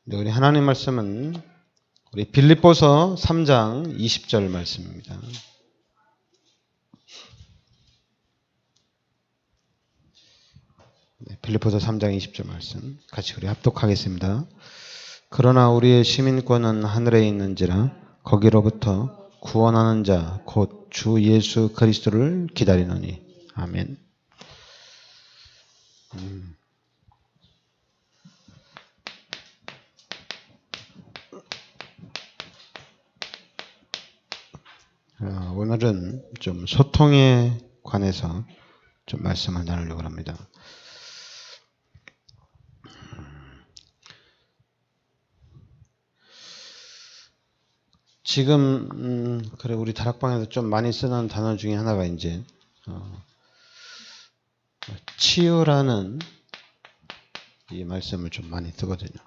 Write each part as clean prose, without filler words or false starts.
네, 우리 하나님 말씀은 우리 빌립보서 3장 20절 말씀입니다. 네, 빌립보서 3장 20절 말씀 같이 우리 합독하겠습니다. 그러나 우리의 시민권은 하늘에 있는지라 거기로부터 구원하는 자 곧 주 예수 그리스도를 기다리노니. 아멘. 오늘은 좀 소통에 관해서 좀 말씀을 나누려고 합니다. 지금 그래 우리 다락방에서 좀 많이 쓰는 단어 중에 하나가 이제 치유라는 이 말씀을 좀 많이 쓰거든요.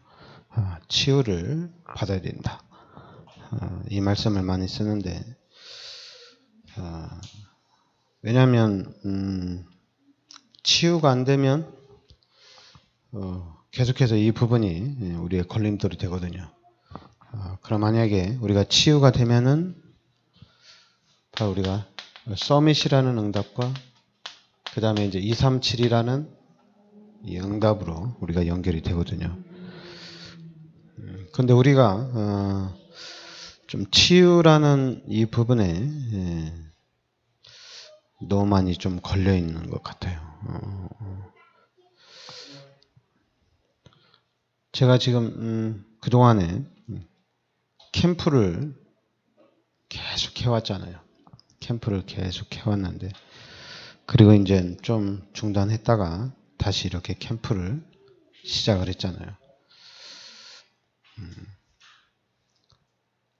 치유를 받아야 된다. 이 말씀을 많이 쓰는데 왜냐하면 치유가 안 되면 계속해서 이 부분이 우리의 걸림돌이 되거든요. 그럼 만약에 우리가 치유가 되면은 바로 우리가 서밋이라는 응답과 그 다음에 이제 237이라는 이 응답으로 우리가 연결이 되거든요. 근데 우리가 좀 치유라는 이 부분에 너무 많이 좀 걸려 있는 것 같아요. 제가 지금 그동안에 캠프를 계속 해왔잖아요. 캠프를 계속 해왔는데 그리고 이제 좀 중단했다가 다시 이렇게 캠프를 시작을 했잖아요.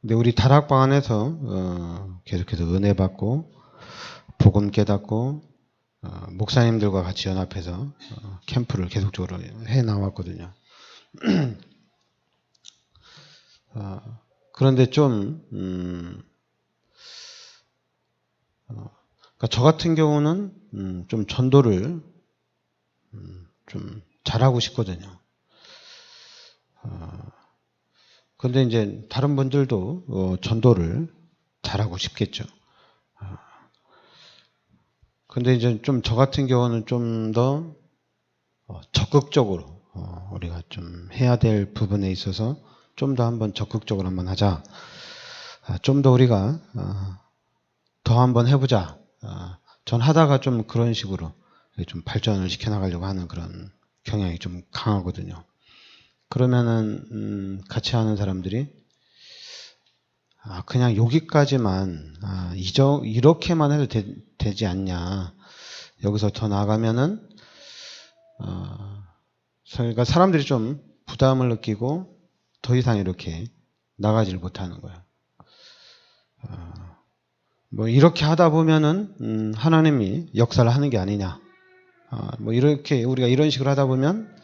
근데 우리 다락방 안에서 계속해서 은혜 받고 복음 깨닫고 목사님들과 같이 연합해서 캠프를 계속적으로 해 나왔거든요. 그런데 좀 그러니까 저 같은 경우는 좀 전도를 좀 잘하고 싶거든요. 그런데 이제 다른 분들도 전도를 잘하고 싶겠죠. 근데 이제 좀 저 같은 경우는 좀 더 적극적으로 우리가 좀 해야 될 부분에 있어서 좀 더 한번 적극적으로 한번 하자. 좀 더 우리가 더 한번 해보자. 전 하다가 좀 그런 식으로 좀 발전을 시켜나가려고 하는 그런 경향이 좀 강하거든요. 그러면은 같이 하는 사람들이 그냥 여기까지만 이렇게만 해도 되지 않냐. 여기서 더 나아가면은 그러니까 사람들이 좀 부담을 느끼고 더 이상 이렇게 나가지를 못하는 거예요. 뭐 이렇게 하다 보면은 하나님이 역사를 하는 게 아니냐. 뭐 이렇게 우리가 이런 식으로 하다 보면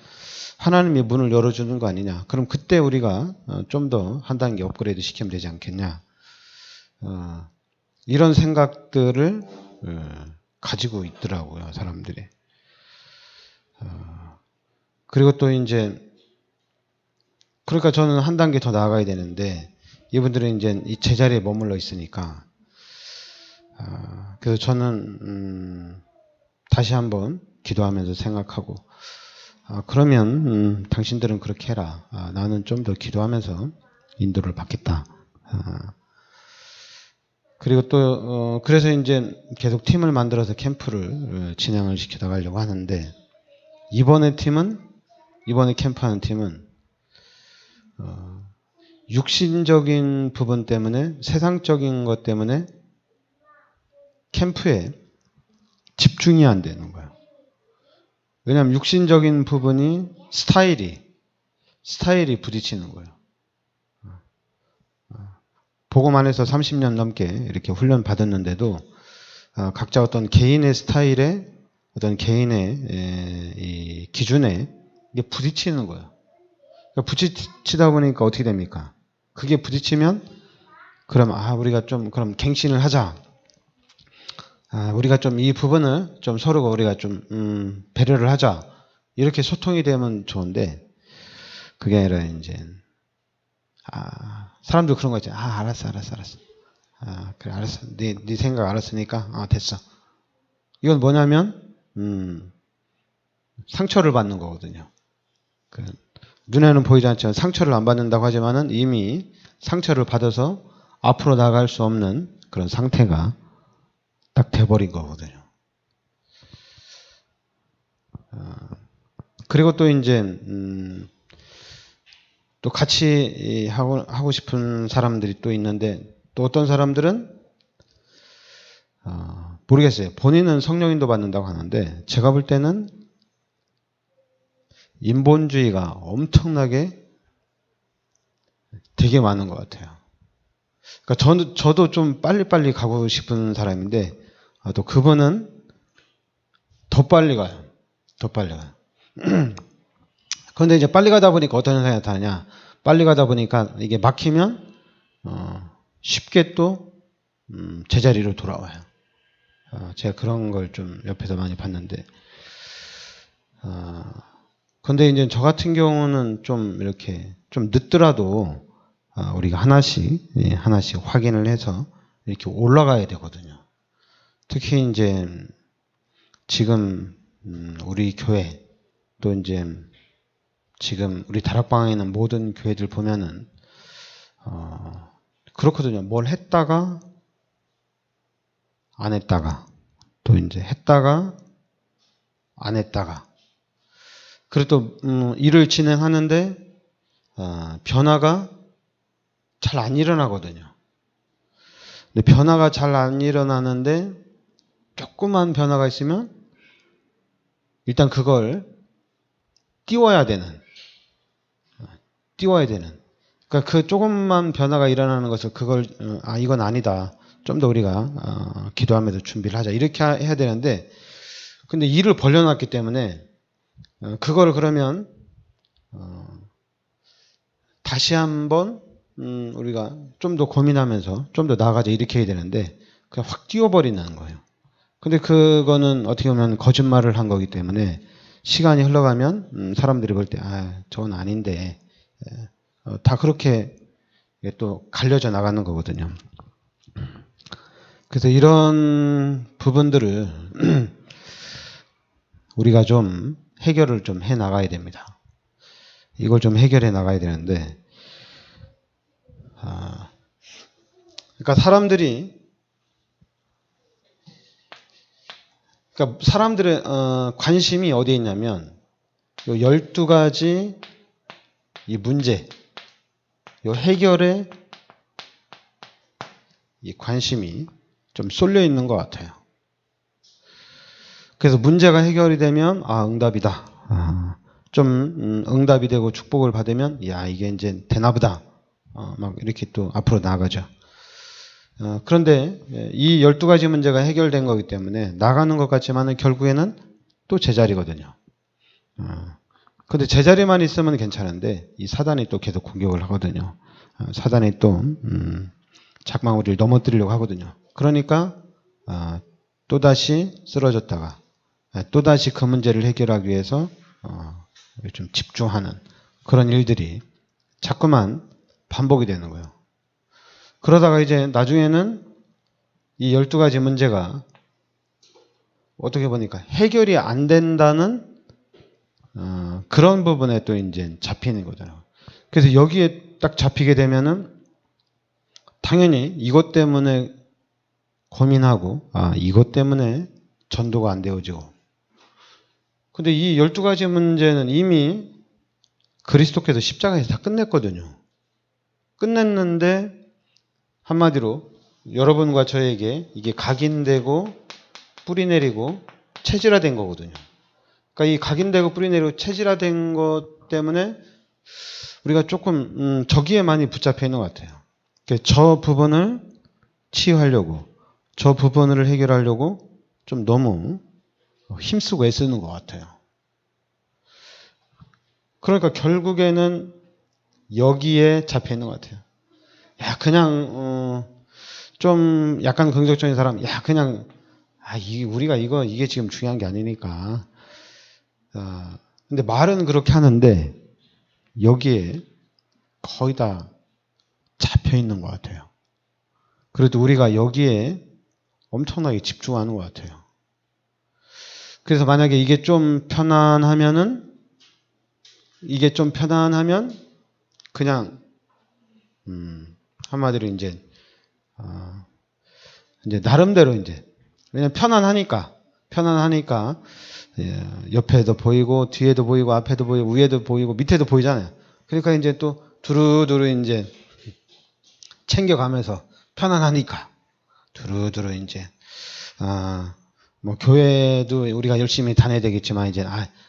하나님이 문을 열어주는 거 아니냐. 그럼 그때 우리가 좀 더 한 단계 업그레이드 시키면 되지 않겠냐. 이런 생각들을 가지고 있더라고요, 사람들이. 그리고 또 이제 그러니까 저는 한 단계 더 나아가야 되는데 이분들은 이제 이 제자리에 머물러 있으니까 그래서 저는 다시 한번 기도하면서 생각하고 그러면 당신들은 그렇게 해라. 나는 좀 더 기도하면서 인도를 받겠다. 그리고 또 그래서 이제 계속 팀을 만들어서 캠프를 진행을 시켜 나가려고 하는데 이번에 캠프하는 팀은 육신적인 부분 때문에 세상적인 것 때문에 캠프에 집중이 안 되는 거예요. 왜냐하면 육신적인 부분이 스타일이 부딪히는 거예요. 복음 안에서 30년 넘게 이렇게 훈련 받았는데도 각자 어떤 개인의 스타일에 어떤 개인의 이 기준에 이게 부딪히는 거예요. 그러니까 부딪히다 보니까 어떻게 됩니까? 그게 부딪히면 그럼 우리가 좀 그럼 갱신을 하자. 우리가 좀 이 부분을 좀 서로가 우리가 좀 배려를 하자. 이렇게 소통이 되면 좋은데 그게 아니라 이제 사람들 그런 거 있잖아. 알았어. 그래, 알았어. 네 생각 알았으니까, 됐어. 이건 뭐냐면, 상처를 받는 거거든요. 눈에는 보이지 않지만 상처를 안 받는다고 하지만은 이미 상처를 받아서 앞으로 나갈 수 없는 그런 상태가 딱 돼버린 거거든요. 그리고 또 이제, 또 같이 하고 싶은 사람들이 또 있는데, 또 어떤 사람들은, 모르겠어요. 본인은 성령인도 받는다고 하는데, 제가 볼 때는 인본주의가 엄청나게 되게 많은 것 같아요. 그러니까 저도 좀 빨리빨리 가고 싶은 사람인데, 또 그분은 더 빨리 가요. 더 빨리 가요. 그런데 이제 빨리 가다 보니까 어떤 현상이 나타나냐. 빨리 가다 보니까 이게 막히면, 쉽게 또, 제자리로 돌아와요. 제가 그런 걸 좀 옆에서 많이 봤는데, 근데 이제 저 같은 경우는 좀 이렇게 좀 늦더라도 우리가 하나씩 확인을 해서 이렇게 올라가야 되거든요. 특히 이제 지금 우리 교회 또 이제 지금 우리 다락방에 있는 모든 교회들 보면은 그렇거든요. 뭘 했다가 안 했다가 또 이제 했다가 안 했다가 그리고 또 일을 진행하는데 변화가 잘 안 일어나거든요. 근데 변화가 잘 안 일어나는데 조그만 변화가 있으면 일단 그걸 띄워야 되는. 그러니까 그 조금만 변화가 일어나는 것을 그걸 이건 아니다. 좀 더 우리가 기도하면서 준비를 하자. 이렇게 해야 되는데 근데 일을 벌려놨기 때문에 그걸 그러면 다시 한번 우리가 좀 더 고민하면서 좀 더 나아가자 이렇게 해야 되는데 그냥 확 띄워버리는 거예요. 근데 그거는 어떻게 보면 거짓말을 한 거기 때문에 시간이 흘러가면 사람들이 볼 때 저건 아닌데 다 그렇게 또 갈려져 나가는 거거든요. 그래서 이런 부분들을 우리가 좀 해결을 좀 해 나가야 됩니다. 이걸 좀 해결해 나가야 되는데 그러니까 사람들의 관심이 어디에 있냐면 요 12가지 이 문제 요 해결에 이 관심이 좀 쏠려 있는 것 같아요. 그래서 문제가 해결이 되면 응답이다. 좀 응답이 되고 축복을 받으면 이게 이제 되나보다. 막 이렇게 또 앞으로 나아가죠. 그런데 이 12가지 문제가 해결된 거기 때문에 나가는 것 같지만은 결국에는 또 제자리거든요. 근데 제자리만 있으면 괜찮은데 이 사단이 또 계속 공격을 하거든요. 사단이 또 자꾸만 우리를 넘어뜨리려고 하거든요. 그러니까 또다시 쓰러졌다가 또다시 그 문제를 해결하기 위해서 좀 집중하는 그런 일들이 자꾸만 반복이 되는 거예요. 그러다가 이제 나중에는 이 12가지 문제가 어떻게 보니까 해결이 안 된다는 그런 부분에 또 이제 잡히는 거잖아요. 그래서 여기에 딱 잡히게 되면은 당연히 이것 때문에 고민하고 이것 때문에 전도가 안 되어지고 근데 이 12가지 문제는 이미 그리스도께서 십자가에서 다 끝냈거든요. 끝냈는데 한마디로 여러분과 저에게 이게 각인되고 뿌리 내리고 체질화된 거거든요. 그러니까 이 각인되고 뿌리 내리고 체질화된 것 때문에 우리가 조금 저기에 많이 붙잡혀 있는 것 같아요. 저 부분을 치유하려고 저 부분을 해결하려고 좀 너무 힘쓰고 애쓰는 것 같아요. 그러니까 결국에는 여기에 잡혀 있는 것 같아요. 그냥 좀 약간 긍정적인 사람, 그냥 우리가 이게 지금 중요한 게 아니니까. 근데 말은 그렇게 하는데 여기에 거의 다 겹쳐 있는 것 같아요. 그래도 우리가 여기에 엄청나게 집중하는 것 같아요. 그래서 만약에 이게 좀 편안하면 그냥 한마디로 이제 나름대로 이제 왜냐면 편안하니까 옆에도 보이고 뒤에도 보이고 앞에도 보이고 위에도 보이고 밑에도 보이잖아요. 그러니까 이제 또 두루두루 이제 챙겨가면서 편안하니까 두루두루 이제 뭐 교회도 우리가 열심히 다녀야 되겠지만 이제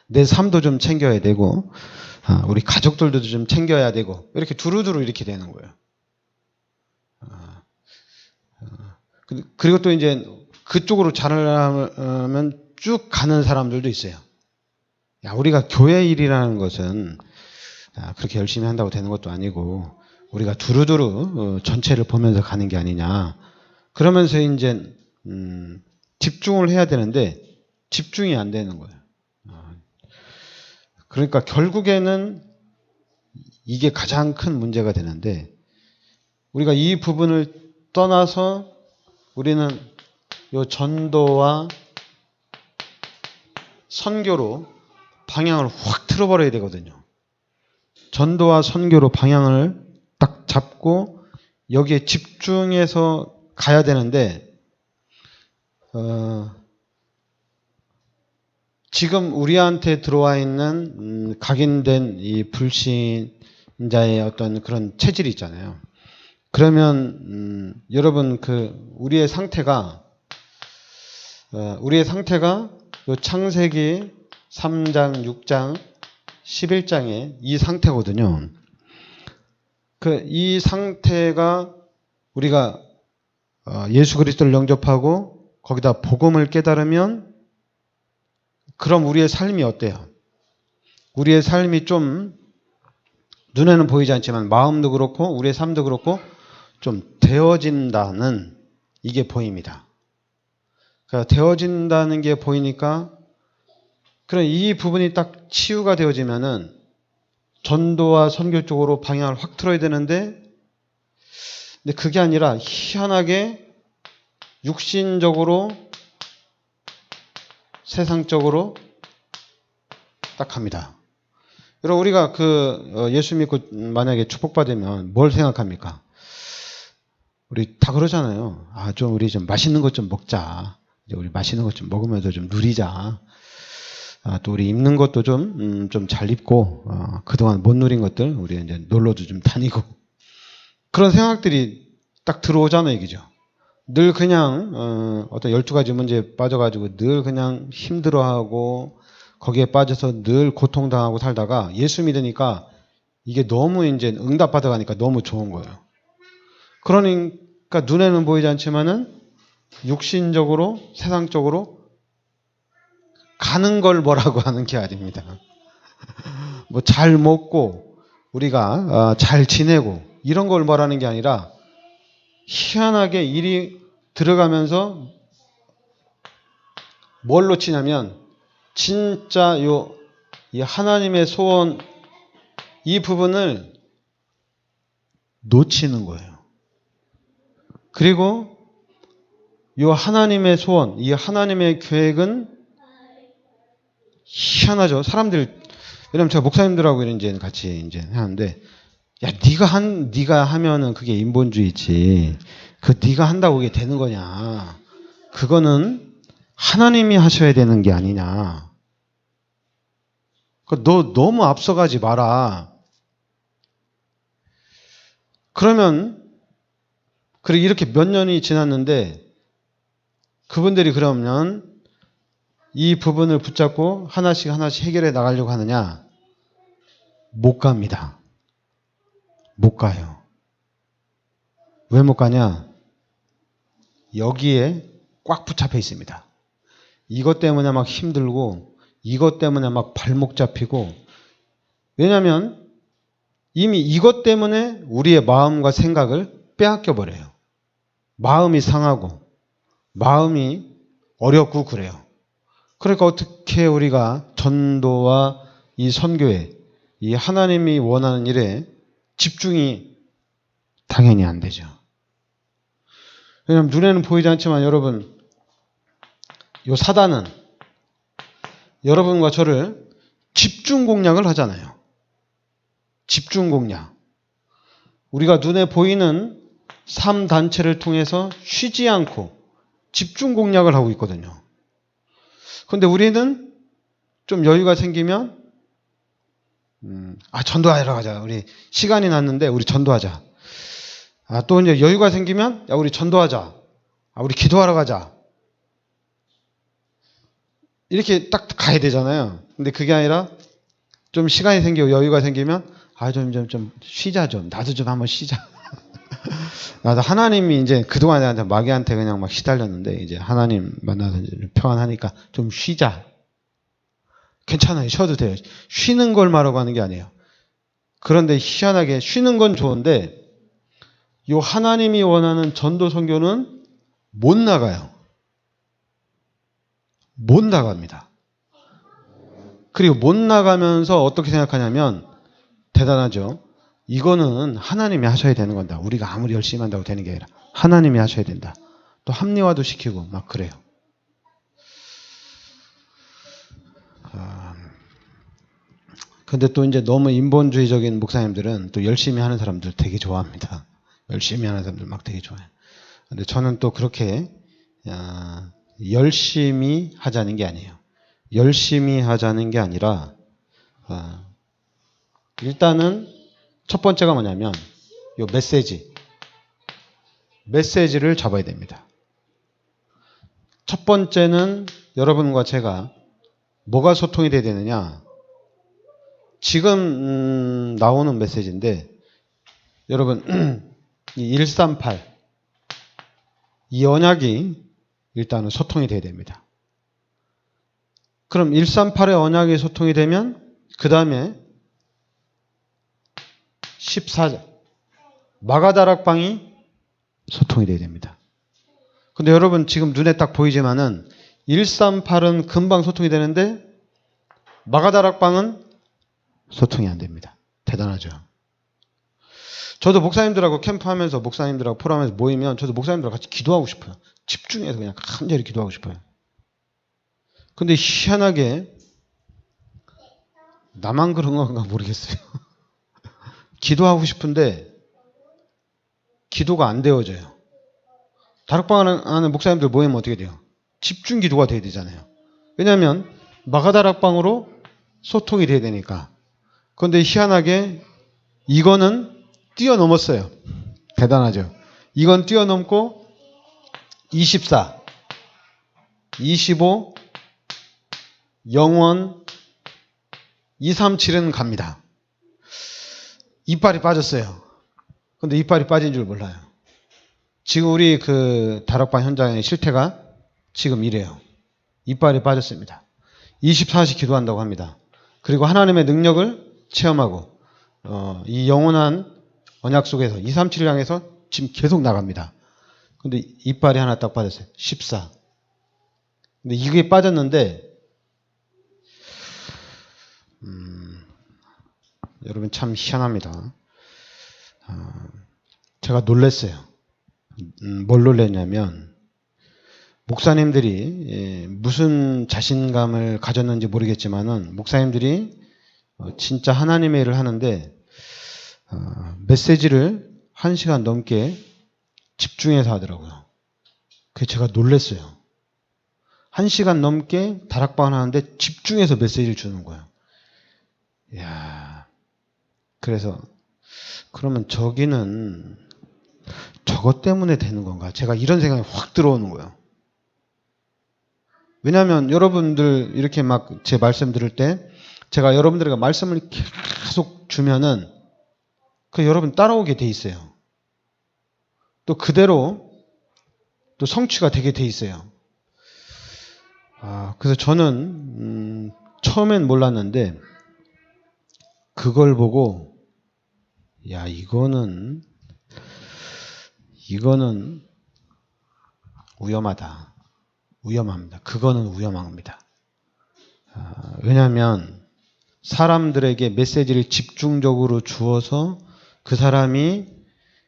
내 삶도 좀 챙겨야 되고 우리 가족들도 좀 챙겨야 되고 이렇게 두루두루 이렇게 되는 거예요. 그리고 또 이제 그쪽으로 잘하면 쭉 가는 사람들도 있어요. 야, 우리가 교회 일이라는 것은 그렇게 열심히 한다고 되는 것도 아니고 우리가 두루두루 전체를 보면서 가는 게 아니냐. 그러면서 이제 집중을 해야 되는데 집중이 안 되는 거예요. 그러니까 결국에는 이게 가장 큰 문제가 되는데 우리가 이 부분을 떠나서 우리는 요 전도와 선교로 방향을 확 틀어버려야 되거든요. 전도와 선교로 방향을 딱 잡고 여기에 집중해서 가야 되는데 지금 우리한테 들어와 있는 각인된 이 불신자의 어떤 그런 체질이 있잖아요. 그러면 여러분 우리의 상태가 요 창세기 3장, 6장, 11장의 이 상태거든요. 이 상태가 우리가 예수 그리스도를 영접하고 거기다 복음을 깨달으면 그럼 우리의 삶이 어때요? 우리의 삶이 좀 눈에는 보이지 않지만 마음도 그렇고 우리의 삶도 그렇고 좀 되어진다는 이게 보입니다. 그러니까 되어진다는 게 보이니까 그럼 이 부분이 딱 치유가 되어지면은 전도와 선교 쪽으로 방향을 확 틀어야 되는데 근데 그게 아니라 희한하게 육신적으로 세상적으로 딱 합니다. 여러분 우리가 예수 믿고 만약에 축복받으면 뭘 생각합니까? 우리 다 그러잖아요. 우리 좀 맛있는 것 좀 먹자. 이제 우리 맛있는 것 좀 먹으면서 좀 누리자. 또 우리 입는 것도 좀 잘 입고 그동안 못 누린 것들 우리 이제 놀러도 좀 다니고 그런 생각들이 딱 들어오잖아요, 그죠? 늘 그냥 어떤 12가지 문제에 빠져가지고 늘 그냥 힘들어하고 거기에 빠져서 늘 고통당하고 살다가 예수 믿으니까 이게 너무 이제 응답받아가니까 너무 좋은 거예요. 그러니까 눈에는 보이지 않지만은 육신적으로 세상적으로 가는 걸 뭐라고 하는 게 아닙니다. 뭐 잘 먹고 우리가 잘 지내고 이런 걸 뭐라는 게 아니라 희한하게 일이 들어가면서 뭘 놓치냐면 진짜 이 하나님의 소원 이 부분을 놓치는 거예요. 그리고 이 하나님의 소원, 이 하나님의 계획은 희한하죠. 사람들 왜냐면 제가 목사님들하고 이제 같이 이제 하는데 야 네가 하면은 그게 인본주의지. 네가 한다고 그게 되는 거냐? 그거는 하나님이 하셔야 되는 게 아니냐. 너 너무 앞서가지 마라. 그러면 이렇게 몇 년이 지났는데 그분들이 그러면 이 부분을 붙잡고 하나씩 해결해 나가려고 하느냐? 못 갑니다. 못 가요. 왜 못 가냐? 여기에 꽉 붙잡혀 있습니다. 이것 때문에 막 힘들고 이것 때문에 막 발목 잡히고 왜냐하면 이미 이것 때문에 우리의 마음과 생각을 빼앗겨 버려요. 마음이 상하고 마음이 어렵고 그래요. 그러니까 어떻게 우리가 전도와 이 선교에 이 하나님이 원하는 일에 집중이 당연히 안 되죠. 왜냐하면 눈에는 보이지 않지만 여러분, 요 사단은 여러분과 저를 집중 공략을 하잖아요. 집중 공략. 우리가 눈에 보이는 3단체를 통해서 쉬지 않고 집중 공략을 하고 있거든요. 그런데 우리는 좀 여유가 생기면 전도하러 가자. 우리 시간이 났는데 우리 전도하자. 또 이제 여유가 생기면 우리 전도하자. 우리 기도하러 가자. 이렇게 딱 가야 되잖아요. 근데 그게 아니라 좀 시간이 생기고 여유가 생기면 좀 쉬자 좀. 나도 좀 한번 쉬자. 나도 하나님이 이제 그동안 나한테 마귀한테 그냥 막 시달렸는데 이제 하나님 만나서 이제 평안하니까 좀 쉬자. 괜찮아요. 쉬어도 돼요. 쉬는 걸 말하고 하는 게 아니에요. 그런데 희한하게 쉬는 건 좋은데 요 하나님이 원하는 전도 선교는 못 나가요. 못 나갑니다. 그리고 못 나가면서 어떻게 생각하냐면 대단하죠. 이거는 하나님이 하셔야 되는 건다. 우리가 아무리 열심히 한다고 되는 게 아니라 하나님이 하셔야 된다. 또 합리화도 시키고 막 그래요. 근데 또 이제 너무 인본주의적인 목사님들은 또 열심히 하는 사람들 되게 좋아합니다. 열심히 하는 사람들 막 되게 좋아해요. 근데 저는 또 그렇게 열심히 하자는 게 아니에요. 열심히 하자는 게 아니라 일단은 첫 번째가 뭐냐면 요 메시지를 잡아야 됩니다. 첫 번째는 여러분과 제가 뭐가 소통이 돼야 되느냐. 지금 나오는 메시지인데 여러분 이 138 이 언약이 일단은 소통이 돼야 됩니다. 그럼 138의 언약이 소통이 되면 그 다음에 14절 마가다락방이 소통이 돼야 됩니다. 근데 여러분 지금 눈에 딱 보이지만은 138은 금방 소통이 되는데 마가다락방은 소통이 안 됩니다. 대단하죠. 저도 목사님들하고 캠프하면서 목사님들하고 포럼하면서 모이면 저도 목사님들하고 같이 기도하고 싶어요. 집중해서 그냥 간절히 기도하고 싶어요. 근데 희한하게 나만 그런 건가 모르겠어요. 기도하고 싶은데 기도가 안 되어져요. 다락방 안에 목사님들 모이면 어떻게 돼요? 집중 기도가 돼야 되잖아요. 왜냐하면 마가다락방으로 소통이 돼야 되니까. 그런데 희한하게 이거는 뛰어넘었어요. 대단하죠. 이건 뛰어넘고 24, 25, 영원, 237은 갑니다. 이빨이 빠졌어요. 근데 이빨이 빠진 줄 몰라요. 지금 우리 그 다락방 현장의 실태가 지금 이래요. 이빨이 빠졌습니다. 24시 기도한다고 합니다. 그리고 하나님의 능력을 체험하고 이 영원한 언약 속에서 237을 향해서 지금 계속 나갑니다. 근데 이빨이 하나 딱 빠졌어요. 14. 근데 이게 빠졌는데 여러분 참 희한합니다. 제가 놀랐어요. 뭘 놀랐냐면 목사님들이 무슨 자신감을 가졌는지 모르겠지만은 목사님들이 진짜 하나님의 일을 하는데 메시지를 1시간 넘게 집중해서 하더라고요. 그게 제가 놀랐어요. 1시간 넘게 다락방 하는데 집중해서 메시지를 주는 거예요. 이야, 그래서 그러면 저기는 저것 때문에 되는 건가? 제가 이런 생각이 확 들어오는 거예요. 왜냐하면 여러분들 이렇게 막 제 말씀 들을 때 제가 여러분들에게 말씀을 계속 주면은 그 여러분 따라오게 돼 있어요. 또 그대로 또 성취가 되게 돼 있어요. 그래서 저는 처음엔 몰랐는데 그걸 보고 야 이거는 위험합니다. 그거는 위험합니다. 왜냐하면 사람들에게 메시지를 집중적으로 주어서 그 사람이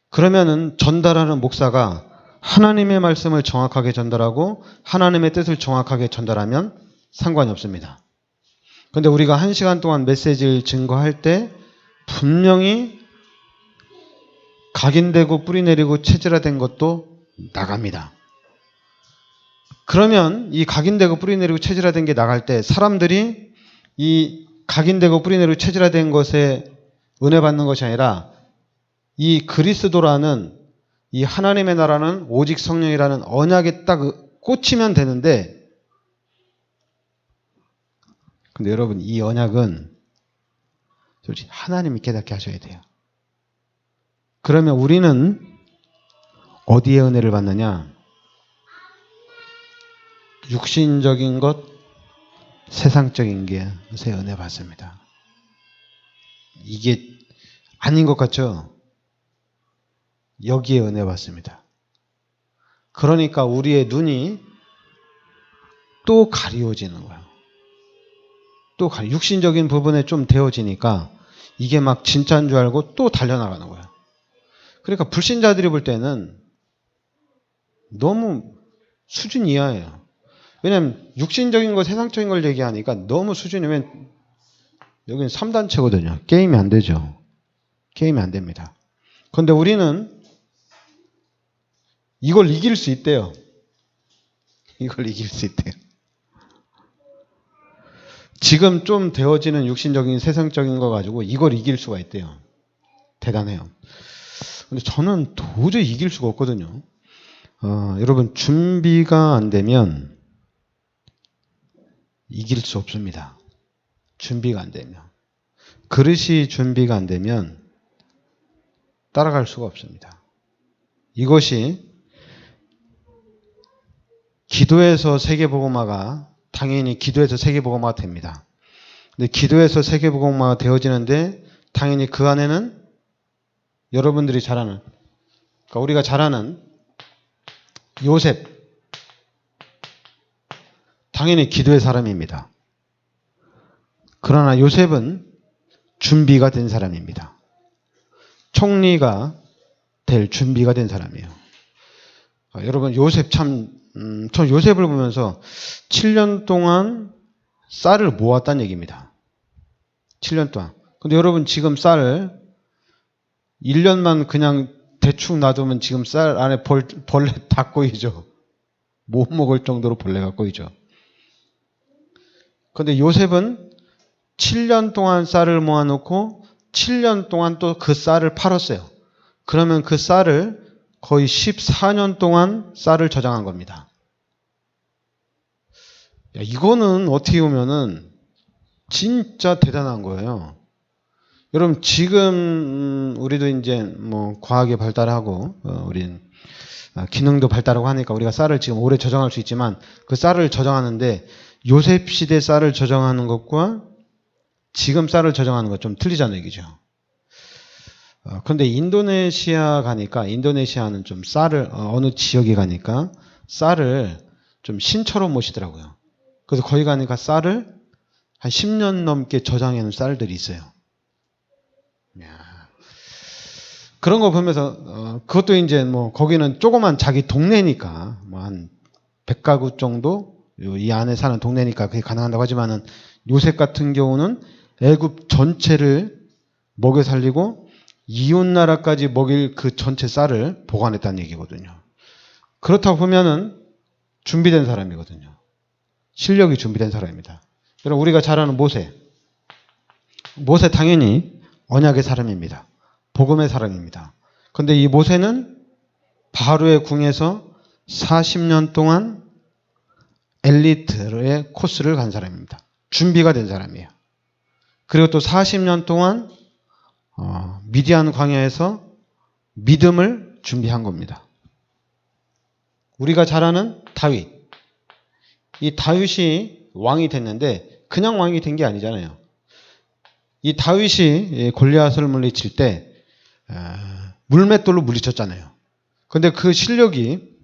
그러면은 전달하는 목사가 하나님의 말씀을 정확하게 전달하고 하나님의 뜻을 정확하게 전달하면 상관이 없습니다. 그런데 우리가 1시간 동안 메시지를 증거할 때 분명히 각인되고 뿌리내리고 체질화된 것도 나갑니다. 그러면 이 각인되고 뿌리내리고 체질화된 게 나갈 때 사람들이 이 각인되고 뿌리내리고 체질화된 것에 은혜 받는 것이 아니라 이 그리스도라는 이 하나님의 나라는 오직 성령이라는 언약에 딱 꽂히면 되는데, 근데 여러분 이 언약은 솔직히 하나님이 깨닫게 하셔야 돼요. 그러면 우리는 어디에 은혜를 받느냐? 육신적인 것, 세상적인 것에 은혜 받습니다. 이게 아닌 것 같죠? 여기에 은혜 받습니다. 그러니까 우리의 눈이 또 가리워지는 거예요. 또 육신적인 부분에 좀 데워지니까 이게 막 진짜인 줄 알고 또 달려나가는 거예요. 그러니까 불신자들이 볼 때는 너무 수준 이하예요. 왜냐하면 육신적인 거, 세상적인 걸 얘기하니까 너무 수준이, 여기는 3단체거든요. 게임이 안 되죠. 게임이 안 됩니다. 그런데 우리는 이걸 이길 수 있대요. 이걸 이길 수 있대요. 지금 좀 되어지는 육신적인 세상적인 거 가지고 이걸 이길 수가 있대요. 대단해요. 근데 저는 도저히 이길 수가 없거든요. 여러분 준비가 안 되면 이길 수 없습니다. 준비가 안 되면. 그릇이 준비가 안 되면 따라갈 수가 없습니다. 이것이 기도에서 세계복음화가 당연히 기도에서 세계복음화가 됩니다. 근데 기도에서 세계복음화가 되어지는데 당연히 그 안에는 여러분들이 잘 아는, 그러니까 우리가 잘 아는 요셉, 당연히 기도의 사람입니다. 그러나 요셉은 준비가 된 사람입니다. 총리가 될 준비가 된 사람이에요. 여러분 요셉 저 요셉을 보면서 7년 동안 쌀을 모았다는 얘기입니다. 7년 동안. 근데 여러분 지금 쌀을 1년만 그냥 대충 놔두면 지금 쌀 안에 벌레 다 꼬이죠. 못 먹을 정도로 벌레가 꼬이죠. 근데 요셉은 7년 동안 쌀을 모아놓고 7년 동안 또 그 쌀을 팔았어요. 그러면 그 쌀을 거의 14년 동안 쌀을 저장한 겁니다. 이거는 어떻게 보면은 진짜 대단한 거예요. 여러분 지금 우리도 이제 뭐 과학이 발달하고 우린 기능도 발달하고 하니까 우리가 쌀을 지금 오래 저장할 수 있지만 그 쌀을 저장하는데 요셉 시대 쌀을 저장하는 것과 지금 쌀을 저장하는 것 좀 틀리자는 얘기죠. 그런데 인도네시아 가니까 인도네시아는 좀 쌀을 어느 지역에 가니까 쌀을 좀 신처럼 모시더라고요. 그래서 거기 가니까 쌀을 한 10년 넘게 저장해 놓은 쌀들이 있어요. 그런 거 보면서 그것도 이제 뭐 거기는 조그만 자기 동네니까 뭐 한 100가구 정도 이 안에 사는 동네니까 그게 가능하다고 하지만은 요셉 같은 경우는 애굽 전체를 먹여 살리고 이웃 나라까지 먹일 그 전체 쌀을 보관했다는 얘기거든요. 그렇다고 보면은 준비된 사람이거든요. 실력이 준비된 사람입니다. 여러분 우리가 잘 아는 모세 당연히 언약의 사람입니다. 복음의 사람입니다. 그런데 이 모세는 바로의 궁에서 40년 동안 엘리트의 코스를 간 사람입니다. 준비가 된 사람이에요. 그리고 또 40년 동안 미디안 광야에서 믿음을 준비한 겁니다. 우리가 잘 아는 다윗. 이 다윗이 왕이 됐는데 그냥 왕이 된 게 아니잖아요. 이 다윗이 골리앗을 물리칠 때 물맷돌로 물리쳤잖아요. 그런데 그 실력이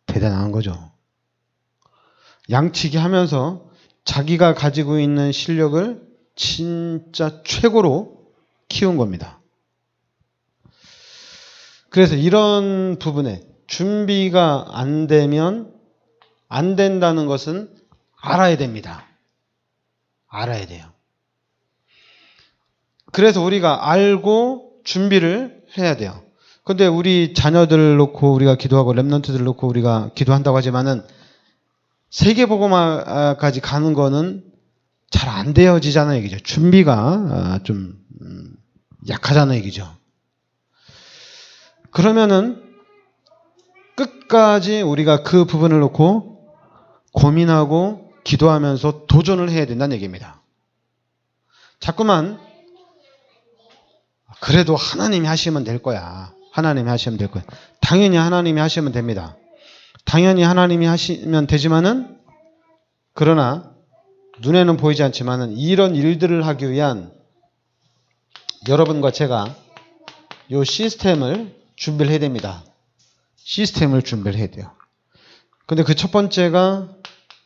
대단한 거죠. 양치기 하면서 자기가 가지고 있는 실력을 진짜 최고로 키운 겁니다. 그래서 이런 부분에 준비가 안 되면 안 된다는 것은 알아야 됩니다. 알아야 돼요. 그래서 우리가 알고 준비를 해야 돼요. 근데 우리 자녀들 놓고 우리가 기도하고 렘넌트들 놓고 우리가 기도한다고 하지만은 세계복음화까지 가는 거는 잘 안 되어지잖아요, 얘기죠. 준비가 좀 약하잖아요, 얘기죠. 그러면은 끝까지 우리가 그 부분을 놓고 고민하고 기도하면서 도전을 해야 된다는 얘기입니다. 자꾸만 그래도 하나님이 하시면 될 거야. 하나님이 하시면 될 거야. 당연히 하나님이 하시면 됩니다. 당연히 하나님이 하시면 되지만은 그러나 눈에는 보이지 않지만은 이런 일들을 하기 위한 여러분과 제가 이 시스템을 준비를 해야 됩니다. 시스템을 준비를 해야 돼요. 근데 그 첫 번째가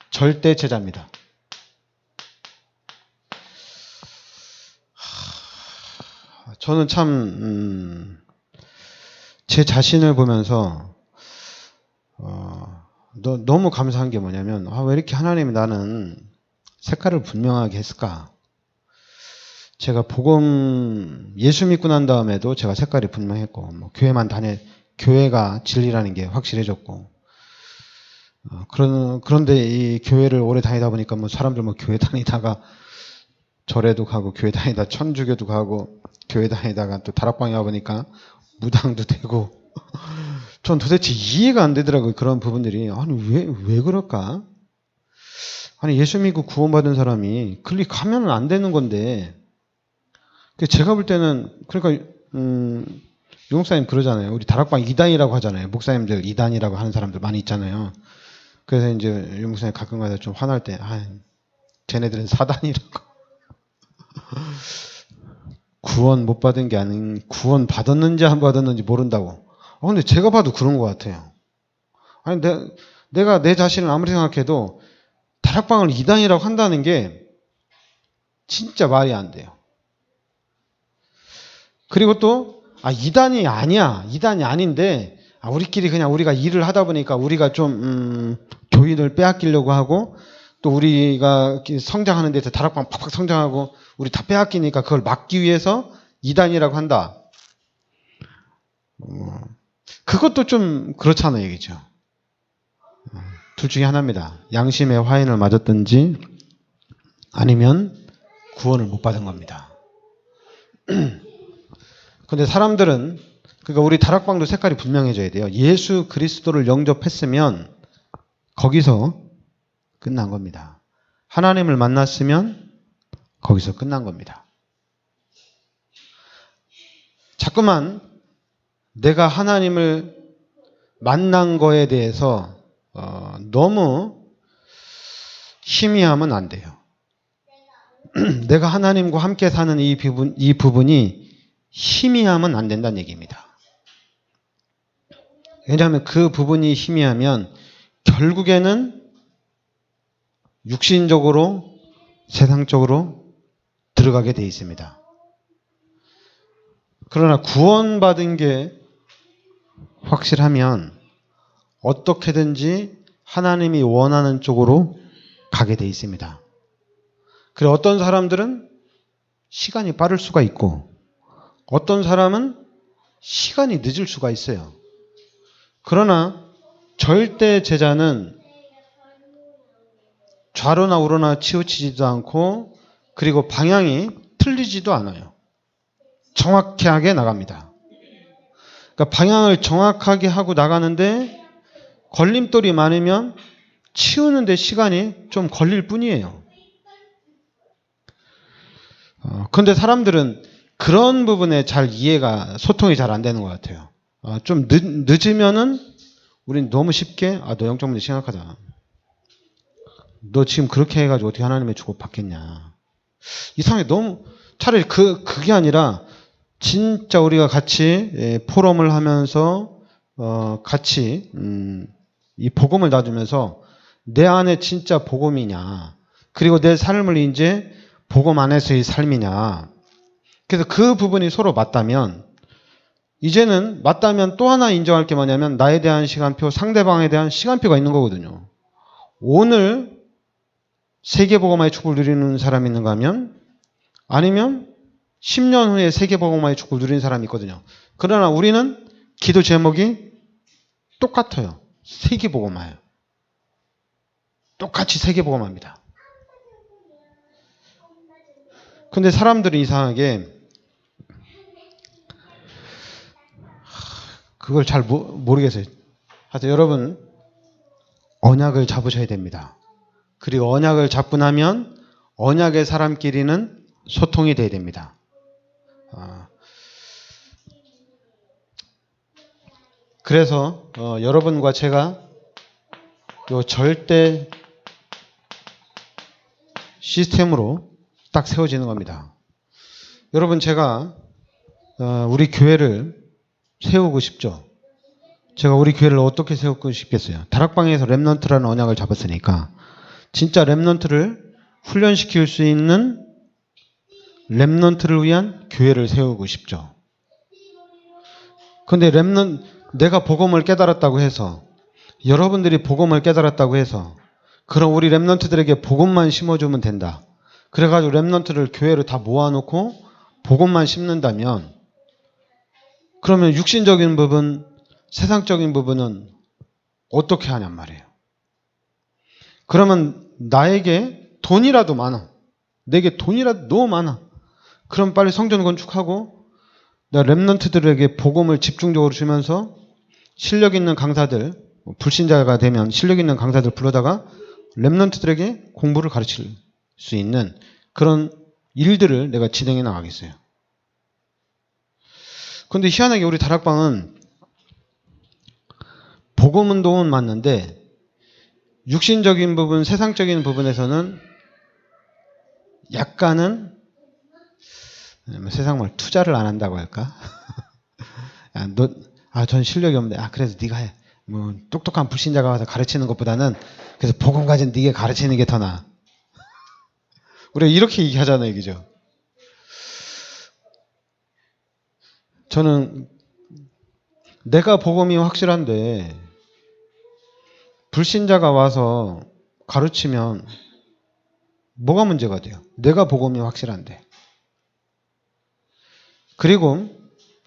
절대 제자입니다. 저는 참 제 자신을 보면서 너무 감사한 게 뭐냐면 왜 이렇게 하나님이 나는 색깔을 분명하게 했을까? 제가 복음 예수 믿고 난 다음에도 제가 색깔이 분명했고 교회만 교회가 진리라는 게 확실해졌고 그런데 이 교회를 오래 다니다 보니까 사람들 교회 다니다가 절에도 가고 교회 다니다 천주교도 가고 교회 다니다가 또 다락방에 와보니까 무당도 되고 전 도대체 이해가 안 되더라고요. 그런 부분들이. 아니 왜 그럴까? 아니 예수 믿고 구원받은 사람이 클릭하면 안 되는 건데 제가 볼 때는 그러니까 용목사님 그러잖아요. 우리 다락방 2단이라고 하잖아요. 목사님들 2단이라고 하는 사람들 많이 있잖아요. 그래서 이제 용목사님 가끔가다 좀 화날 때 쟤네들은 4단이라고 구원 못 받은 게 아닌 구원 받았는지 안 받았는지 모른다고. 근데 제가 봐도 그런 것 같아요. 아니 내가 내 자신을 아무리 생각해도 다락방을 2단이라고 한다는 게 진짜 말이 안 돼요. 그리고 또 2단이 아니야. 2단이 아닌데 우리끼리 그냥 우리가 일을 하다 보니까 우리가 좀 교인을 빼앗기려고 하고 또 우리가 성장하는 데서 다락방 팍팍 성장하고 우리 다 빼앗기니까 그걸 막기 위해서 2단이라고 한다. 그것도 좀 그렇잖아요, 얘기죠. 둘 중에 하나입니다. 양심의 화인을 맞았든지 아니면 구원을 못 받은 겁니다. 근데 사람들은 그러니까 우리 다락방도 색깔이 분명해져야 돼요. 예수 그리스도를 영접했으면 거기서 끝난 겁니다. 하나님을 만났으면 거기서 끝난 겁니다. 자꾸만 내가 하나님을 만난 거에 대해서 너무 희미하면 안 돼요. 내가 하나님과 함께 사는 이 부분이 희미하면 안 된다는 얘기입니다. 왜냐하면 그 부분이 희미하면 결국에는 육신적으로 세상적으로 들어가게 돼 있습니다. 그러나 구원받은 게 확실하면 어떻게든지 하나님이 원하는 쪽으로 가게 돼 있습니다. 그리고 어떤 사람들은 시간이 빠를 수가 있고 어떤 사람은 시간이 늦을 수가 있어요. 그러나 절대 제자는 좌로나 우로나 치우치지도 않고 그리고 방향이 틀리지도 않아요. 정확하게 나갑니다. 그러니까 방향을 정확하게 하고 나가는데 걸림돌이 많으면 치우는데 시간이 좀 걸릴 뿐이에요. 그런데 사람들은 그런 부분에 소통이 잘 안 되는 것 같아요. 좀 늦으면은 우린 너무 쉽게 너 영적 문제 심각하다. 너 지금 그렇게 해가지고 어떻게 하나님의 축복 받겠냐. 이상하게 너무 차라리 그게 아니라 진짜 우리가 같이 포럼을 하면서 같이 이 복음을 나누면서 내 안에 진짜 복음이냐 그리고 내 삶을 이제 복음 안에서의 삶이냐 그래서 그 부분이 서로 맞다면 이제는 맞다면 또 하나 인정할 게 뭐냐면 나에 대한 시간표, 상대방에 대한 시간표가 있는 거거든요. 오늘 세계복음화의 축복을 누리는 사람이 있는가 하면 아니면 10년 후에 세계복음화의 축복을 누리는 사람이 있거든요. 그러나 우리는 기도 제목이 똑같아요. 세계복음화예요. 똑같이 세계복음화입니다. 근데 사람들은 이상하게 그걸 잘 모르겠어요. 하여튼 여러분 언약을 잡으셔야 됩니다. 그리고 언약을 잡고 나면 언약의 사람끼리는 소통이 돼야 됩니다. 그래서 여러분과 제가 요 절대 시스템으로 딱 세워지는 겁니다. 여러분 제가 우리 교회를 세우고 싶죠. 제가 우리 교회를 어떻게 세우고 싶겠어요. 다락방에서 렘넌트라는 언약을 잡았으니까 진짜 렘넌트를 훈련시킬 수 있는 렘넌트를 위한 교회를 세우고 싶죠. 근데 내가 복음을 깨달았다고 해서 여러분들이 복음을 깨달았다고 해서 그럼 우리 렘넌트들에게 복음만 심어주면 된다. 그래가지고 렘넌트를 교회를 다 모아놓고 복음만 심는다면 그러면 육신적인 부분, 세상적인 부분은 어떻게 하냔 말이에요. 그러면 나에게 돈이라도 많아. 내게 돈이라도 너무 많아. 그럼 빨리 성전 건축하고 내가 렘넌트들에게 복음을 집중적으로 주면서 실력 있는 강사들, 불신자가 되면 실력 있는 강사들 불러다가 렘넌트들에게 공부를 가르칠 수 있는 그런 일들을 내가 진행해 나가겠어요. 그런데 희한하게 우리 다락방은 복음 운동은 맞는데 육신적인 부분, 세상적인 부분에서는 약간은 세상 말 투자를 안 한다고 할까? 전 실력이 없는데 그래서 네가 해. 뭐 똑똑한 불신자가 와서 가르치는 것보다는 그래서 복음 가진 네가 가르치는 게 더 나아. 우리가 이렇게 얘기하잖아요, 그죠? 저는 내가 복음이 확실한데 불신자가 와서 가르치면 뭐가 문제가 돼요? 내가 복음이 확실한데. 그리고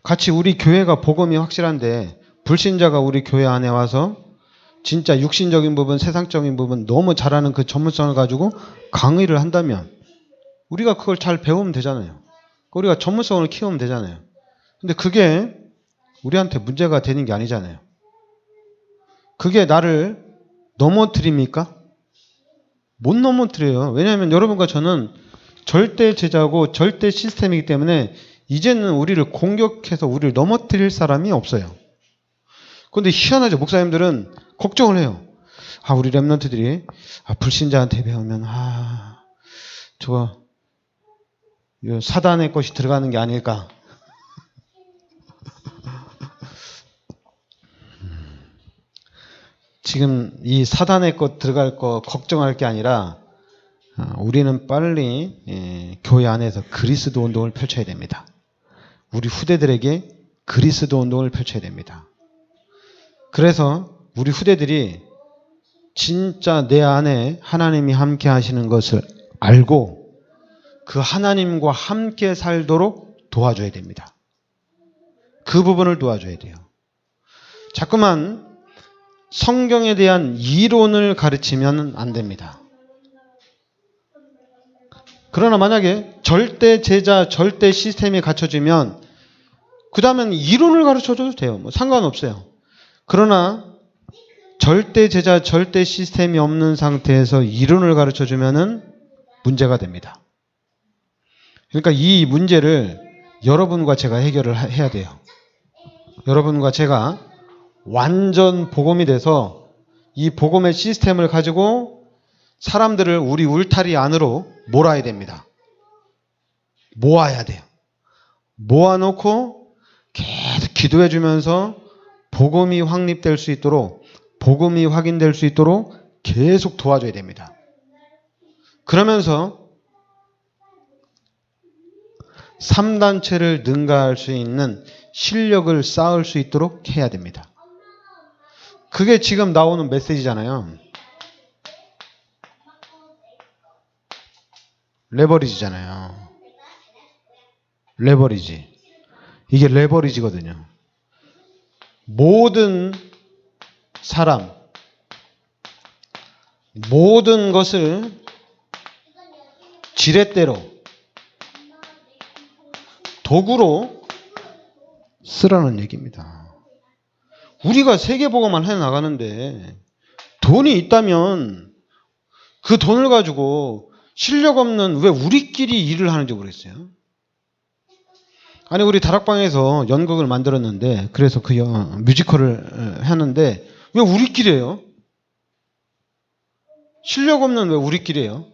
같이 우리 교회가 복음이 확실한데 불신자가 우리 교회 안에 와서 진짜 육신적인 부분, 세상적인 부분 너무 잘하는 그 전문성을 가지고 강의를 한다면 우리가 그걸 잘 배우면 되잖아요. 우리가 전문성을 키우면 되잖아요. 근데 그게 우리한테 문제가 되는 게 아니잖아요. 그게 나를 넘어뜨립니까? 못 넘어뜨려요. 왜냐하면 여러분과 저는 절대 제자고 절대 시스템이기 때문에 이제는 우리를 공격해서 우리를 넘어뜨릴 사람이 없어요. 그런데 희한하죠. 목사님들은 걱정을 해요. 우리 렘넌트들이 불신자한테 배우면 저거 사단의 것이 들어가는 게 아닐까. 지금 이 사단의 것 들어갈 거 걱정할 게 아니라 우리는 빨리 교회 안에서 그리스도 운동을 펼쳐야 됩니다. 우리 후대들에게 그리스도 운동을 펼쳐야 됩니다. 그래서 우리 후대들이 진짜 내 안에 하나님이 함께 하시는 것을 알고 그 하나님과 함께 살도록 도와줘야 됩니다. 그 부분을 도와줘야 돼요. 자꾸만 성경에 대한 이론을 가르치면 안 됩니다. 그러나 만약에 절대 제자, 절대 시스템이 갖춰지면 그 다음엔 이론을 가르쳐줘도 돼요. 뭐 상관없어요. 그러나 절대 제자, 절대 시스템이 없는 상태에서 이론을 가르쳐주면은 문제가 됩니다. 그러니까 이 문제를 여러분과 제가 해결을 해야 돼요. 여러분과 제가 완전 복음이 돼서 이 복음의 시스템을 가지고 사람들을 우리 울타리 안으로 몰아야 됩니다. 모아야 돼요. 모아놓고 계속 기도해 주면서 복음이 확립될 수 있도록 복음이 확인될 수 있도록 계속 도와줘야 됩니다. 그러면서 3단체를 능가할 수 있는 실력을 쌓을 수 있도록 해야 됩니다. 그게 지금 나오는 메시지잖아요. 레버리지잖아요. 레버리지. 이게 레버리지거든요. 모든 사람, 모든 것을 지렛대로, 도구로 쓰라는 얘기입니다. 우리가 세계보고만 해나가는데 돈이 있다면 그 돈을 가지고 실력 없는 왜 우리끼리 일을 하는지 모르겠어요. 아니 우리 다락방에서 연극을 만들었는데 그래서 그 뮤지컬을 하는데 왜 우리끼리 해요? 실력 없는 왜 우리끼리 해요?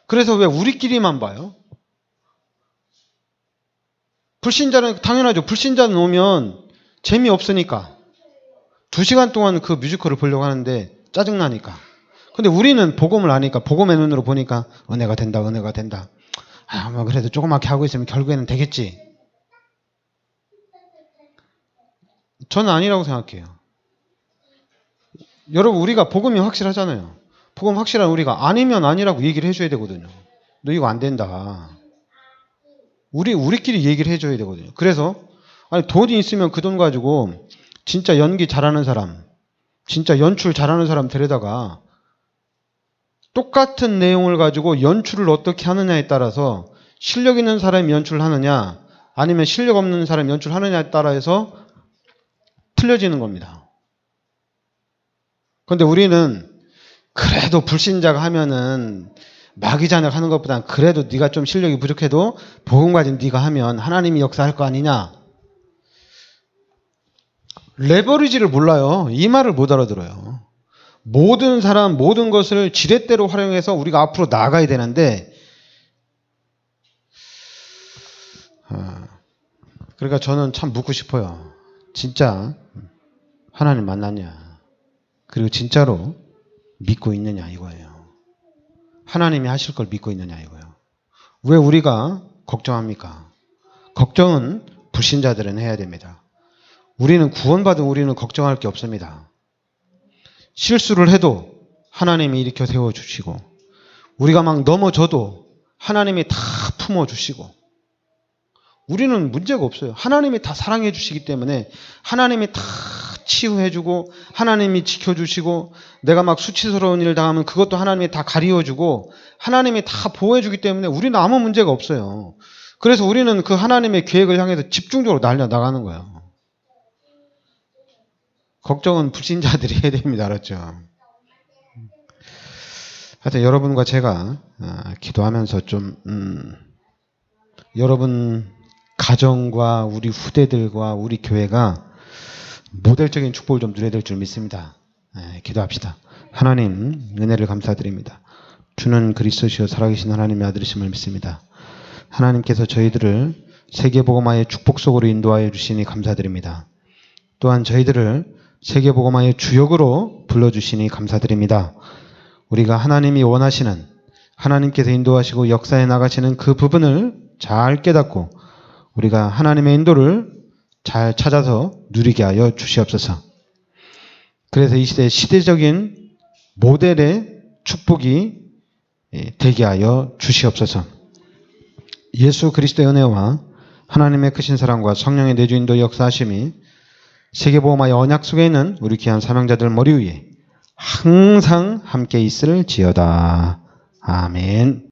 그래서 왜 우리끼리만 봐요? 불신자는 당연하죠. 불신자는 오면 재미없으니까 2시간 동안 그 뮤지컬을 보려고 하는데 짜증나니까. 근데 우리는 복음을 아니까 복음의 눈으로 보니까 은혜가 된다, 은혜가 된다. 아, 뭐 그래도 조그맣게 하고 있으면 결국에는 되겠지. 저는 아니라고 생각해요. 여러분 우리가 복음이 확실하잖아요. 복음 확실한 우리가 아니면 아니라고 얘기를 해줘야 되거든요. 너 이거 안 된다. 우리끼리 얘기를 해줘야 되거든요. 그래서 아니 돈이 있으면 그 돈 가지고 진짜 연기 잘하는 사람, 진짜 연출 잘하는 사람 데려다가 똑같은 내용을 가지고 연출을 어떻게 하느냐에 따라서 실력 있는 사람이 연출을 하느냐 아니면 실력 없는 사람이 연출하느냐에 따라서 틀려지는 겁니다. 그런데 우리는 그래도 불신자가 하면은 마귀자녀 하는 것보단 그래도 네가 좀 실력이 부족해도 복음 가진 네가 하면 하나님이 역사할 거 아니냐. 레버리지를 몰라요. 이 말을 못 알아들어요. 모든 사람 모든 것을 지렛대로 활용해서 우리가 앞으로 나아가야 되는데 그러니까 저는 참 묻고 싶어요. 진짜 하나님 만났냐? 그리고 진짜로 믿고 있느냐 이거예요. 하나님이 하실 걸 믿고 있느냐 이거예요. 왜 우리가 걱정합니까? 걱정은 불신자들은 해야 됩니다. 우리는 구원받은 우리는 걱정할 게 없습니다. 실수를 해도 하나님이 일으켜 세워주시고 우리가 막 넘어져도 하나님이 다 품어주시고 우리는 문제가 없어요. 하나님이 다 사랑해 주시기 때문에 하나님이 다 치유해주고 하나님이 지켜주시고 내가 막 수치스러운 일을 당하면 그것도 하나님이 다 가리워주고 하나님이 다 보호해주기 때문에 우리는 아무 문제가 없어요. 그래서 우리는 그 하나님의 계획을 향해서 집중적으로 달려나가는 거예요. 걱정은 불신자들이 해야 됩니다. 알았죠? 하여튼 여러분과 제가 기도하면서 좀 여러분 가정과 우리 후대들과 우리 교회가 모델적인 축복을 좀 누려야 될 줄 믿습니다. 기도합시다. 하나님 은혜를 감사드립니다. 주는 그리스도시요 살아계신 하나님의 아들이심을 믿습니다. 하나님께서 저희들을 세계복음화의 축복 속으로 인도하여 주시니 감사드립니다. 또한 저희들을 세계복음화의 주역으로 불러주시니 감사드립니다. 우리가 하나님이 원하시는 하나님께서 인도하시고 역사에 나가시는 그 부분을 잘 깨닫고 우리가 하나님의 인도를 잘 찾아서 누리게 하여 주시옵소서. 그래서 이 시대 시대적인 모델의 축복이 되게 하여 주시옵소서. 예수 그리스도의 은혜와 하나님의 크신 사랑과 성령의 내주인도 역사하심이 세계복음화의 언약 속에 있는 우리 귀한 사명자들 머리 위에 항상 함께 있을지어다. 아멘.